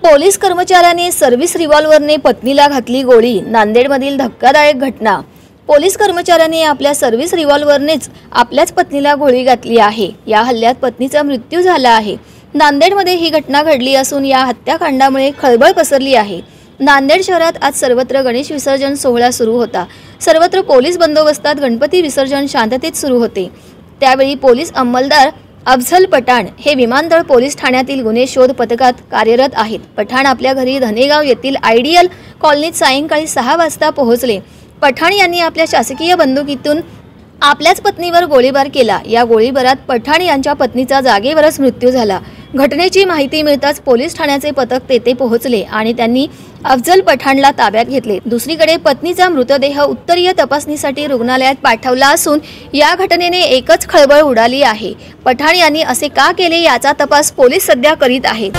Police कर्मचाऱ्याने service रिव्हॉल्व्हरने पत्नीला घातली गोळी। नांदेडमधील धक्कादायक घटना। पोलीस कर्मचाऱ्याने आपल्या सर्व्हिस रिव्हॉल्व्हरनेच आपल्याच पत्नीला गोळी घातली आहे। या हल्ल्यात पत्नीचा मृत्यू झाला आहे। नांदेडमध्ये ही घटना घडली असून या हत्याकांडामुळे खळबळ पसरली आहे। नांदेड शहरात आज सर्वत्र गणेश विसर्जन सोहळा सुरू होता। सर्वत्र पोलीस बंदोबस्तात गणपती विसर्जन शांततेत सुरू होते। त्यावेळी पोलीस अंमलदार अफझल पठाण हे विमानतळ पोलीस ठाण्यातील गुन्हे शोध पथकात कार्यरत आहेत। पठाण आपल्या घरी धनेगाव येथील आयडियल कॉलनीत सायंकाळी 6 वाजता पोहोचले। पठाण यांनी आपल्या शासकीय बंदुकीतून आपल्याच पत्नीवर गोळीबार केला। या गोळीबारात पठाण यांच्या पत्नीचा जागेवरच मृत्यू झाला। घटनेची माहिती मिळताच पोलीस ठाण्याचे पथक तेथे पोहोचले आणि त्यांनी अफझल पठाणला ताब्यात घेतले। दुसरीकडे पत्नीचा मृतदेह उत्तरीय तपासणीसाठी रुग्णालयात पाठवला असून या घटनेने एकच खळबळ उडाली आहे। पठाण यांनी असे का केले याचा तपास पोलीस सध्या करीत आहेत।